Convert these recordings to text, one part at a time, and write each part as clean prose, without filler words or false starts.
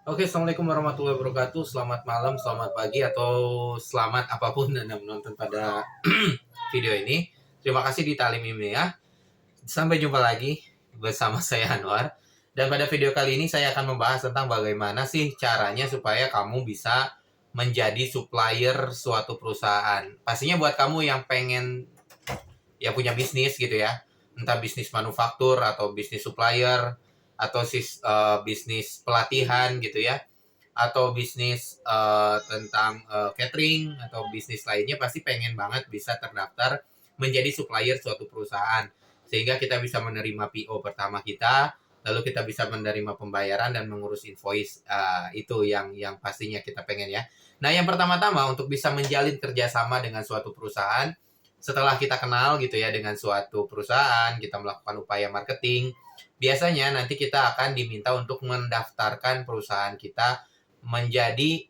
Oke, Assalamualaikum warahmatullahi wabarakatuh. Selamat malam, selamat pagi, atau selamat apapun Anda menonton pada video ini. Terima kasih di Talim Ilmiah. Sampai jumpa lagi bersama saya Anwar. Dan pada video kali ini saya akan membahas tentang bagaimana sih caranya supaya kamu bisa menjadi supplier suatu perusahaan. Pastinya buat kamu yang pengen ya punya bisnis gitu ya. Entah bisnis manufaktur atau bisnis supplier atau bisnis pelatihan gitu ya, atau bisnis tentang catering atau bisnis lainnya, pasti pengen banget bisa terdaftar menjadi supplier suatu perusahaan sehingga kita bisa menerima PO pertama kita, lalu kita bisa menerima pembayaran dan mengurus invoice. Itu yang pastinya kita pengen ya. Nah, yang pertama-tama untuk bisa menjalin kerjasama dengan suatu perusahaan, setelah kita kenal gitu ya dengan suatu perusahaan, kita melakukan upaya marketing, biasanya nanti kita akan diminta untuk mendaftarkan perusahaan kita menjadi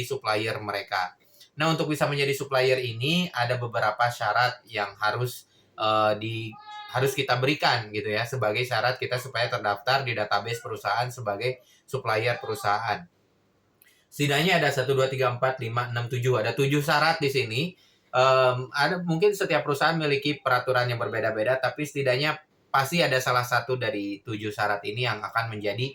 supplier mereka. Nah, untuk bisa menjadi supplier ini ada beberapa syarat yang harus kita berikan gitu ya, sebagai syarat kita supaya terdaftar di database perusahaan sebagai supplier perusahaan. Setidaknya ada 1, 2, 3, 4, 5, 6, 7. Ada 7 syarat di sini. Ada mungkin setiap perusahaan memiliki peraturan yang berbeda-beda, tapi setidaknya pasti ada salah satu dari 7 syarat ini yang akan menjadi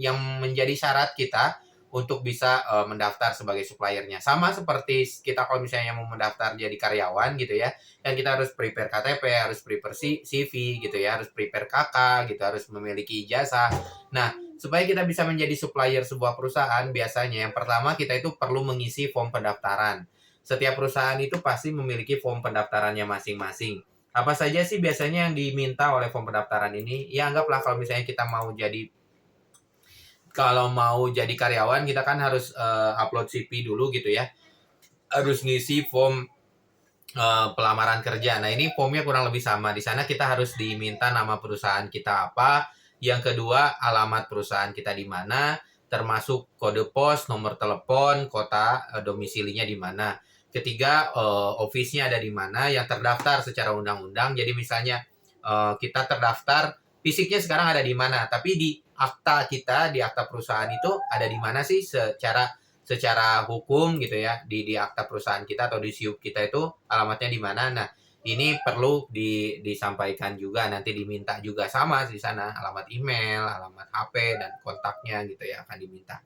yang menjadi syarat kita untuk bisa mendaftar sebagai suppliernya. Sama seperti kita kalau misalnya mau mendaftar jadi karyawan gitu ya, kan kita harus prepare KTP, harus prepare CV gitu ya, harus prepare KK gitu, harus memiliki ijazah. Nah, supaya kita bisa menjadi supplier sebuah perusahaan, biasanya yang pertama kita itu perlu mengisi form pendaftaran. Setiap perusahaan itu pasti memiliki form pendaftarannya masing-masing. Apa saja sih biasanya yang diminta oleh form pendaftaran ini? Ya, anggaplah kalau mau jadi karyawan, kita kan harus upload CV dulu gitu ya. Harus ngisi form pelamaran kerja. Nah, ini formnya kurang lebih sama. Di sana kita harus diminta nama perusahaan kita apa, yang kedua alamat perusahaan kita di mana, termasuk kode pos, nomor telepon, kota domisilinya di mana. Ketiga, office-nya ada di mana, yang terdaftar secara undang-undang. Jadi misalnya kita terdaftar fisiknya sekarang ada di mana, tapi di akta kita, di akta perusahaan itu ada di mana sih secara hukum gitu ya, di akta perusahaan kita atau di SIUP kita itu alamatnya di mana. Nah, ini perlu disampaikan juga, nanti diminta juga sama di sana alamat email, alamat HP dan kontaknya gitu ya akan diminta.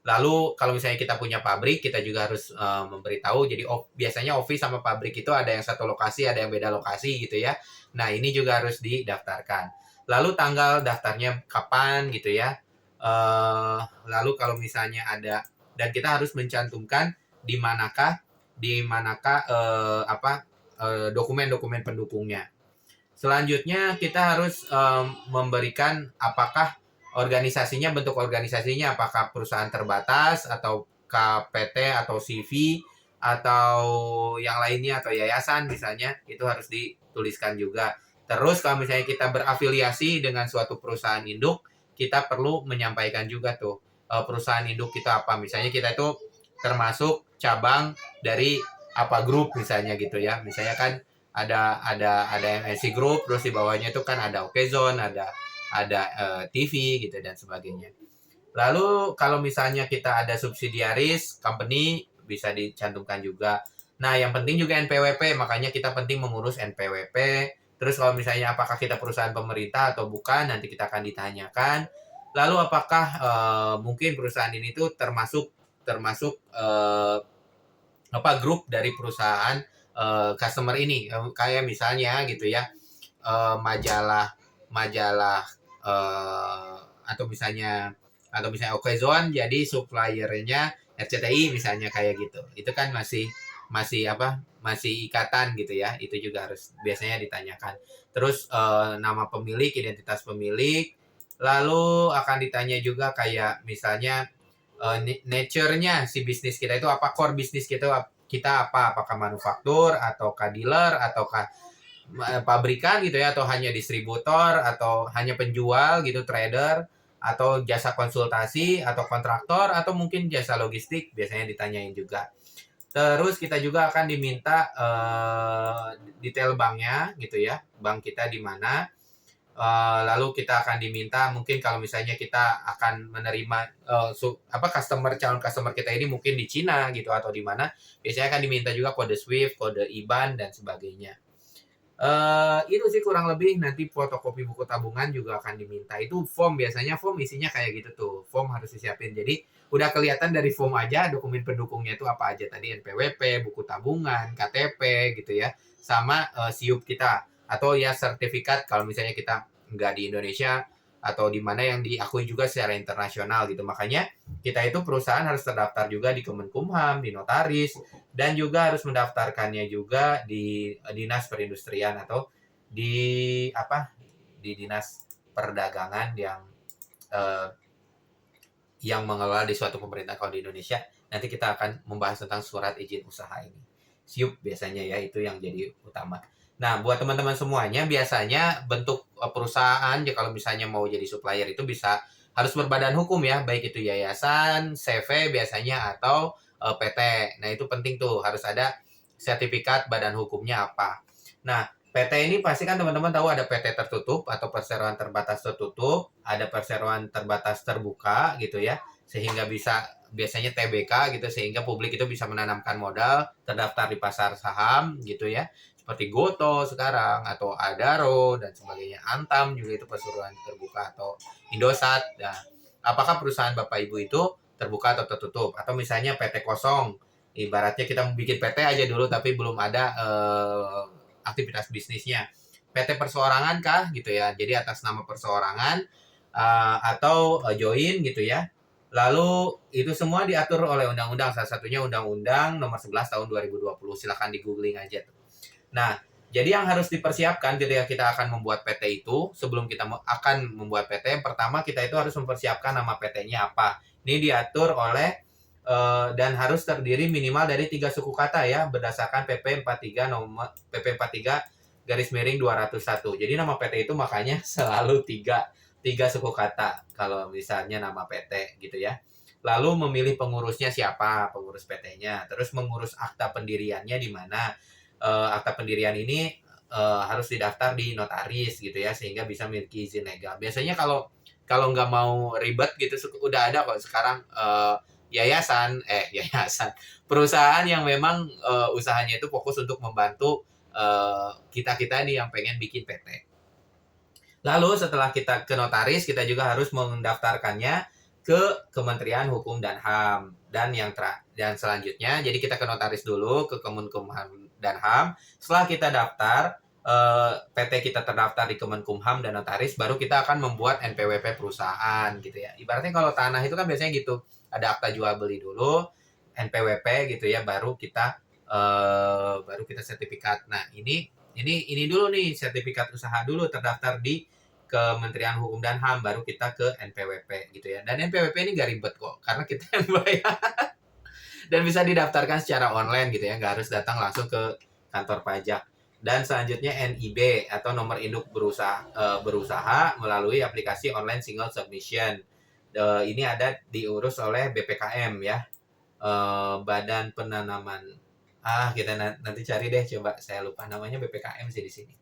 Lalu kalau misalnya kita punya pabrik, kita juga harus memberitahu. Jadi biasanya office sama pabrik itu ada yang satu lokasi, ada yang beda lokasi gitu ya. Nah, ini juga harus didaftarkan. Lalu tanggal daftarnya kapan gitu ya. Lalu kalau misalnya ada, dan kita harus mencantumkan di manakah dokumen-dokumen pendukungnya. Selanjutnya kita harus memberikan apakah bentuk organisasinya apakah perusahaan terbatas atau KPT atau CV atau yang lainnya atau yayasan misalnya, itu harus dituliskan juga. Terus kalau misalnya kita berafiliasi dengan suatu perusahaan induk, kita perlu menyampaikan juga tuh perusahaan induk kita apa. Misalnya kita itu termasuk cabang dari apa grup misalnya gitu ya. Misalnya kan ada MNC Group, terus di bawahnya itu kan ada Okezone, ada TV gitu dan sebagainya. Lalu kalau misalnya kita ada subsidiaris company, bisa dicantumkan juga. Nah, yang penting juga NPWP, makanya kita penting mengurus NPWP. Terus kalau misalnya apakah kita perusahaan pemerintah atau bukan, nanti kita akan ditanyakan. Lalu apakah mungkin perusahaan ini tuh termasuk termasuk grup dari perusahaan customer ini, kayak misalnya gitu ya, majalah majalah atau misalnya Okezone jadi suppliernya RCTI misalnya kayak gitu. Itu kan masih ikatan gitu ya. Itu juga harus biasanya ditanyakan. Terus nama pemilik, identitas pemilik. Lalu akan ditanya juga kayak misalnya nature-nya si bisnis kita itu apa, core bisnis kita apa, apakah manufaktur ataukah dealer ataukah pabrikan gitu ya, atau hanya distributor atau hanya penjual gitu, trader, atau jasa konsultasi atau kontraktor atau mungkin jasa logistik, biasanya ditanyain juga. Terus kita juga akan diminta detail banknya gitu ya, bank kita di mana. Lalu kita akan diminta mungkin kalau misalnya kita akan menerima calon customer kita ini mungkin di Cina gitu atau di mana, biasanya akan diminta juga kode SWIFT, kode IBAN dan sebagainya. Itu sih kurang lebih. Nanti fotokopi buku tabungan juga akan diminta. Itu form, biasanya form isinya kayak gitu tuh. Form harus disiapin. Jadi udah kelihatan dari form aja dokumen pendukungnya itu apa aja tadi, NPWP, buku tabungan, KTP gitu ya. Sama SIUP kita atau ya sertifikat kalau misalnya kita nggak di Indonesia atau di mana yang diakui juga secara internasional gitu. Makanya kita itu perusahaan harus terdaftar juga di Kemenkumham, di notaris, dan juga harus mendaftarkannya juga di dinas perindustrian atau di di dinas perdagangan eh, yang mengelola di suatu pemerintah. Kalau di Indonesia nanti kita akan membahas tentang surat izin usaha ini, SIUP biasanya ya, itu yang jadi utama. Nah, buat teman-teman semuanya, biasanya bentuk perusahaan ya kalau misalnya mau jadi supplier itu harus berbadan hukum ya, baik itu yayasan, CV biasanya atau PT. Nah, itu penting tuh, harus ada sertifikat badan hukumnya apa. Nah, PT ini pasti kan teman-teman tahu ada PT tertutup atau perseroan terbatas tertutup, ada perseroan terbatas terbuka gitu ya, sehingga biasanya TBK gitu, sehingga publik itu bisa menanamkan modal, terdaftar di pasar saham gitu ya, seperti Goto sekarang atau Adaro dan sebagainya. Antam juga itu perseroan terbuka atau Indosat. Nah, apakah perusahaan Bapak Ibu itu terbuka atau tertutup? Atau misalnya PT kosong, ibaratnya kita bikin PT aja dulu tapi belum ada aktivitas bisnisnya. PT perseorangan kah gitu ya, jadi atas nama perseorangan atau join gitu ya. Lalu itu semua diatur oleh undang-undang, salah satunya Undang-Undang Nomor 11 Tahun 2020. Silakan di googling aja tuh. Nah, jadi yang harus dipersiapkan ketika kita akan membuat PT itu, sebelum kita akan membuat PT, pertama kita itu harus mempersiapkan nama PT-nya apa. Ini diatur oleh dan harus terdiri minimal dari 3 suku kata ya, berdasarkan PP 43 nomor PP 43 garis miring 201. Jadi nama PT itu makanya selalu 3 suku kata kalau misalnya nama PT gitu ya. Lalu memilih pengurusnya siapa, pengurus PT-nya, terus mengurus akta pendiriannya di mana. Akta pendirian ini harus didaftar di notaris gitu ya, sehingga bisa memiliki izin legal. Biasanya kalau nggak mau ribet gitu, udah ada kok sekarang yayasan perusahaan yang memang usahanya itu fokus untuk membantu kita nih yang pengen bikin PT. Lalu setelah kita ke notaris, kita juga harus mendaftarkannya ke Kementerian Hukum dan HAM. Dan selanjutnya, jadi kita ke notaris dulu, ke Kemenkumham dan HAM. Setelah kita daftar, PT kita terdaftar di Kemenkumham dan notaris, baru kita akan membuat NPWP perusahaan gitu ya. Ibaratnya kalau tanah itu kan biasanya gitu, ada akta jual beli dulu, NPWP gitu ya, baru kita sertifikat. Nah, ini dulu nih, sertifikat usaha dulu terdaftar di Kementerian Hukum dan HAM, baru kita ke NPWP gitu ya. Dan NPWP ini gak ribet kok, karena kita yang bayar. Dan bisa didaftarkan secara online gitu ya, nggak harus datang langsung ke kantor pajak. Dan selanjutnya NIB atau nomor induk berusaha melalui aplikasi online single submission. Ini ada diurus oleh BPKM ya, Badan Penanaman. Kita nanti cari deh, coba saya lupa namanya BPKM sih di sini.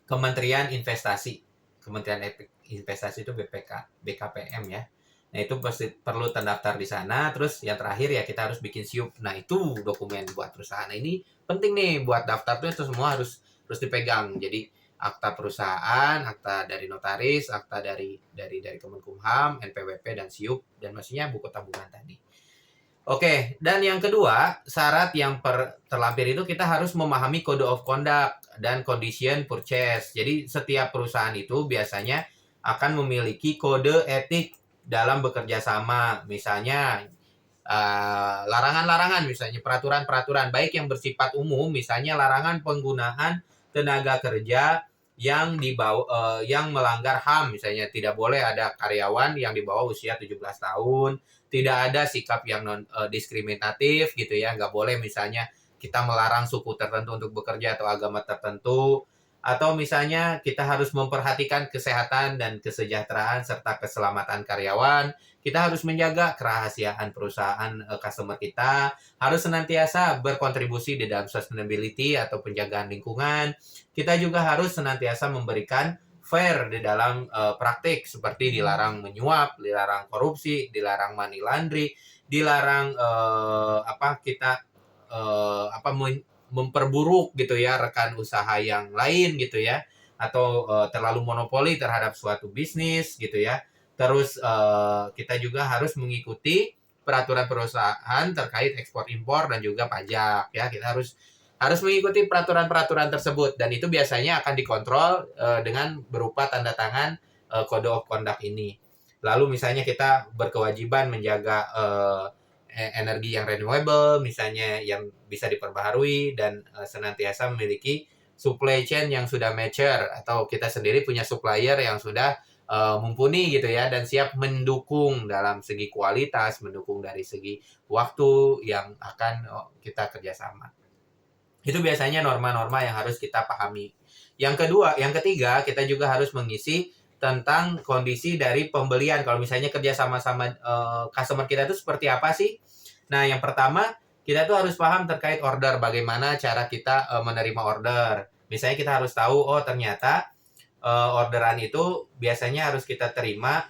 Kementerian Investasi. Kementerian Investasi itu BKPM ya. Nah, itu pasti perlu terdaftar di sana. Terus yang terakhir ya kita harus bikin SIUP. Nah, itu dokumen buat perusahaan. Nah, ini penting nih buat daftar tuh, itu semua harus dipegang. Jadi akta perusahaan, akta dari notaris, akta dari Kemenkumham, NPWP dan SIUP, dan maksudnya buku tabungan tadi. Oke, dan yang kedua, syarat yang terlampir itu kita harus memahami Code of Conduct dan Condition Purchase. Jadi setiap perusahaan itu biasanya akan memiliki kode etik dalam bekerja sama. Misalnya larangan-larangan, misalnya peraturan-peraturan baik yang bersifat umum, misalnya larangan penggunaan tenaga kerja yang yang melanggar HAM, misalnya tidak boleh ada karyawan yang di bawah usia 17 tahun, tidak ada sikap yang diskriminatif gitu ya, nggak boleh misalnya kita melarang suku tertentu untuk bekerja atau agama tertentu, atau misalnya kita harus memperhatikan kesehatan dan kesejahteraan serta keselamatan karyawan. Kita harus menjaga kerahasiaan perusahaan customer kita, harus senantiasa berkontribusi di dalam sustainability atau penjagaan lingkungan. Kita juga harus senantiasa memberikan fair di dalam praktik, seperti dilarang menyuap, dilarang korupsi, dilarang money laundry, dilarang kita memperburuk gitu ya rekan usaha yang lain gitu ya, atau terlalu monopoli terhadap suatu bisnis gitu ya. Terus kita juga harus mengikuti peraturan perusahaan terkait ekspor impor dan juga pajak ya. Kita harus mengikuti peraturan-peraturan tersebut, dan itu biasanya akan dikontrol dengan berupa tanda tangan Code of Conduct ini. Lalu misalnya kita berkewajiban menjaga energi yang renewable, misalnya yang bisa diperbaharui, dan senantiasa memiliki supply chain yang sudah mature, atau kita sendiri punya supplier yang sudah mumpuni gitu ya, dan siap mendukung dalam segi kualitas, mendukung dari segi waktu yang akan kita kerjasama. Itu biasanya norma-norma yang harus kita pahami. Yang ketiga, kita juga harus mengisi tentang kondisi dari pembelian. Kalau misalnya kerja sama-sama customer kita itu seperti apa sih? Nah, yang pertama, kita tuh harus paham terkait order, bagaimana cara kita menerima order. Misalnya kita harus tahu, oh ternyata orderan itu biasanya harus kita terima,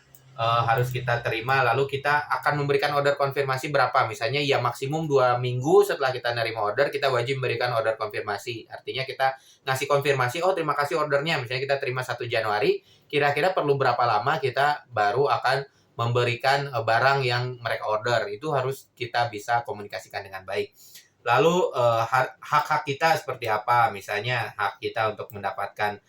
lalu kita akan memberikan order konfirmasi berapa. Misalnya ya maksimum 2 minggu setelah kita nerima order, kita wajib memberikan order konfirmasi. Artinya kita ngasih konfirmasi, oh terima kasih ordernya. Misalnya kita terima 1 Januari, kira-kira perlu berapa lama kita baru akan memberikan barang yang mereka order. Itu harus kita bisa komunikasikan dengan baik. Lalu hak-hak kita seperti apa? Misalnya hak kita untuk mendapatkan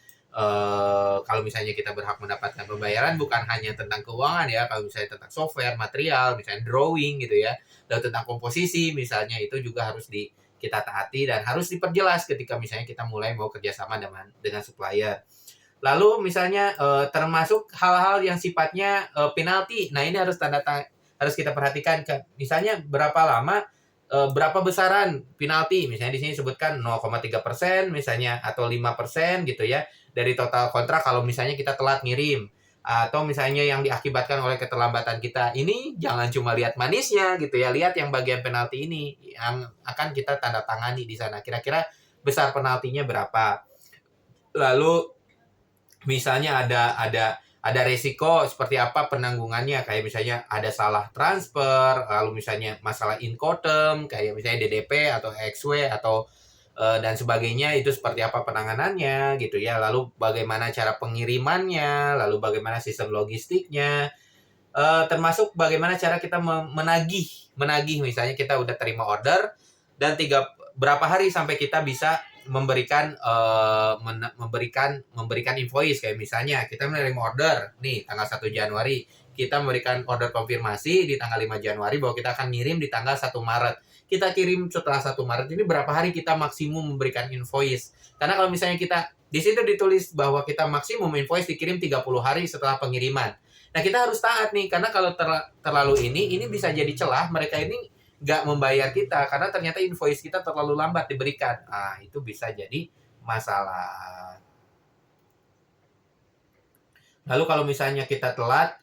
kalau misalnya kita berhak mendapatkan pembayaran bukan hanya tentang keuangan ya, kalau misalnya tentang software, material, misalnya drawing gitu ya, dan tentang komposisi misalnya, itu juga harus kita taati dan harus diperjelas ketika misalnya kita mulai mau kerjasama dengan supplier. Lalu misalnya termasuk hal-hal yang sifatnya penalti. Nah, ini harus kita perhatikan, misalnya berapa lama, berapa besaran penalti. Misalnya di sini sebutkan 0,3% misalnya, atau 5% gitu ya, dari total kontrak kalau misalnya kita telat ngirim, atau misalnya yang diakibatkan oleh keterlambatan kita. Ini jangan cuma lihat manisnya gitu ya, lihat yang bagian penalti ini yang akan kita tanda tangani di sana. Kira-kira besar penaltinya berapa? Lalu misalnya ada resiko seperti apa penanggungannya, kayak misalnya ada salah transfer, lalu misalnya masalah incoterm kayak misalnya DDP atau XW atau dan sebagainya, itu seperti apa penanganannya gitu ya. Lalu bagaimana cara pengirimannya, lalu bagaimana sistem logistiknya, termasuk bagaimana cara kita menagih misalnya kita udah terima order dan berapa hari sampai kita bisa memberikan invoice. Kayak misalnya kita menerima order nih tanggal 1 Januari, kita memberikan order konfirmasi di tanggal 5 Januari bahwa kita akan ngirim di tanggal 1 Maret. Kita kirim setelah 1 Maret ini berapa hari kita maksimum memberikan invoice. Karena kalau misalnya kita di situ ditulis bahwa kita maksimum invoice dikirim 30 hari setelah pengiriman. Nah, kita harus taat nih, karena kalau terlalu ini bisa jadi celah mereka ini nggak membayar kita karena ternyata invoice kita terlalu lambat diberikan. Ah, itu bisa jadi masalah. Lalu kalau misalnya kita telat,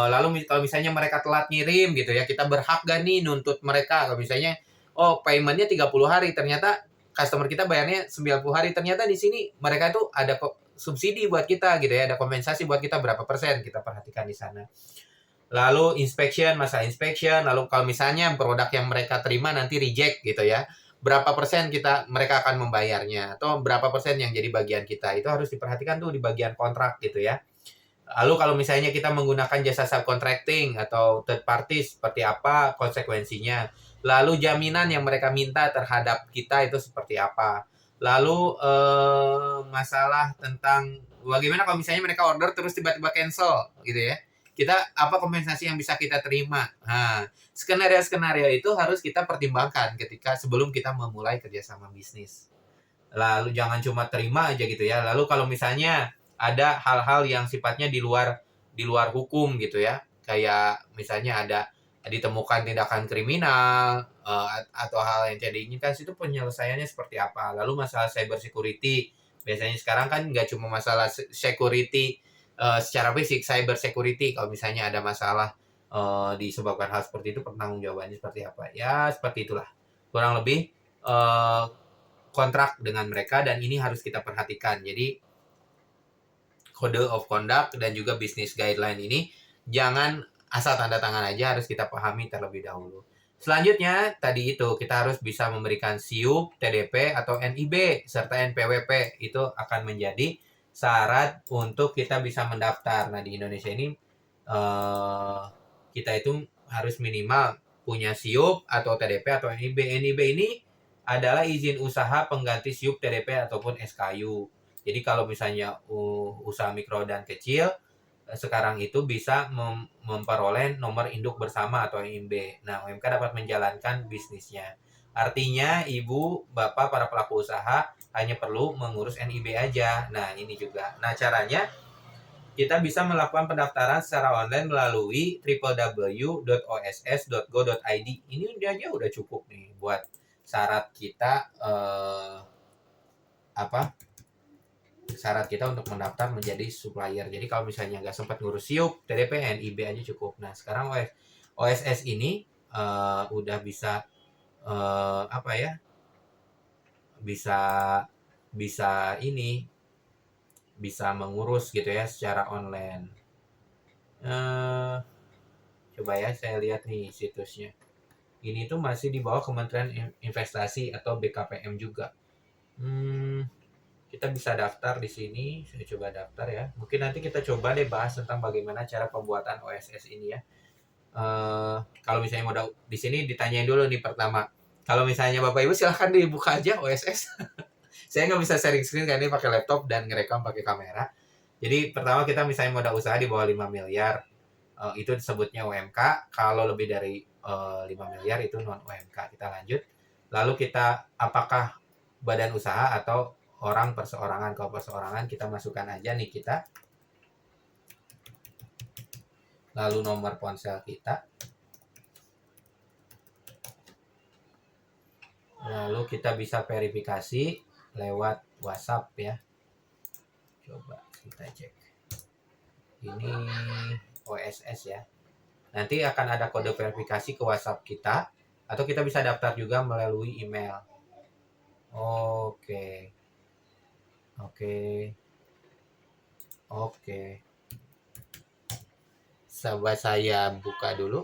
lalu kalau misalnya mereka telat ngirim gitu ya, kita berhak gak nih nuntut mereka? Kalau misalnya, oh paymentnya 30 hari, ternyata customer kita bayarnya 90 hari, ternyata di sini mereka tuh ada subsidi buat kita gitu ya, ada kompensasi buat kita berapa persen, kita perhatikan di sana. Lalu masalah inspection, lalu kalau misalnya produk yang mereka terima nanti reject gitu ya, berapa persen mereka akan membayarnya, atau berapa persen yang jadi bagian kita, itu harus diperhatikan tuh di bagian kontrak gitu ya. Lalu kalau misalnya kita menggunakan jasa subcontracting atau third party, seperti apa konsekuensinya. Lalu jaminan yang mereka minta terhadap kita itu seperti apa. Lalu masalah tentang bagaimana kalau misalnya mereka order terus tiba-tiba cancel gitu ya. Apa kompensasi yang bisa kita terima. Nah, skenario-skenario itu harus kita pertimbangkan sebelum kita memulai kerjasama bisnis. Lalu jangan cuma terima aja gitu ya. Lalu kalau misalnya ada hal-hal yang sifatnya di luar hukum gitu ya, kayak misalnya ditemukan tindakan kriminal atau hal yang tidak diinginkan, itu penyelesaiannya seperti apa. Lalu masalah cyber security, biasanya sekarang kan nggak cuma masalah security secara fisik, cyber security. Kalau misalnya ada masalah disebabkan hal seperti itu, pertanggungjawabannya seperti apa. Ya seperti itulah kurang lebih kontrak dengan mereka, dan ini harus kita perhatikan. Jadi Code of Conduct dan juga Business Guideline ini jangan asal tanda tangan aja, harus kita pahami terlebih dahulu. Selanjutnya, tadi itu kita harus bisa memberikan SIUP, TDP, atau NIB, serta NPWP. Itu akan menjadi syarat untuk kita bisa mendaftar. Nah, di Indonesia ini kita itu harus minimal punya SIUP atau TDP atau NIB. NIB ini adalah izin usaha pengganti SIUP, TDP, ataupun SKU. Jadi kalau misalnya usaha mikro dan kecil, sekarang itu bisa memperoleh nomor induk bersama atau NIB. Nah, UMK dapat menjalankan bisnisnya. Artinya, ibu, bapak, para pelaku usaha hanya perlu mengurus NIB aja. Nah, ini juga. Nah, caranya kita bisa melakukan pendaftaran secara online melalui www.oss.go.id. Ini aja udah cukup nih buat syarat kita syarat kita untuk mendaftar menjadi supplier. Jadi kalau misalnya nggak sempat ngurus SIUP, TDP, NIB aja cukup. Nah, sekarang OSS ini udah bisa bisa mengurus gitu ya secara online. Coba ya saya lihat nih situsnya. Ini tuh masih di bawah Kementerian Investasi atau BKPM juga. Kita bisa daftar di sini. Saya coba daftar ya. Mungkin nanti kita coba deh bahas tentang bagaimana cara pembuatan OSS ini ya. Kalau misalnya mau di sini ditanyain dulu nih pertama. Kalau misalnya Bapak Ibu silahkan dibuka aja OSS. Saya nggak bisa sharing screen karena ini pakai laptop dan ngerekam pakai kamera. Jadi pertama kita misalnya modal usaha di bawah 5 miliar. Itu disebutnya UMK. Kalau lebih dari 5 miliar itu non UMK. Kita lanjut. Lalu kita apakah badan usaha atau orang perseorangan. Kalau perseorangan kita masukkan aja nih kita. Lalu nomor ponsel kita. Lalu kita bisa verifikasi lewat WhatsApp ya. Coba kita cek. Ini OSS ya. Nanti akan ada kode verifikasi ke WhatsApp kita. Atau kita bisa daftar juga melalui email. Oke. Sahabat saya buka dulu.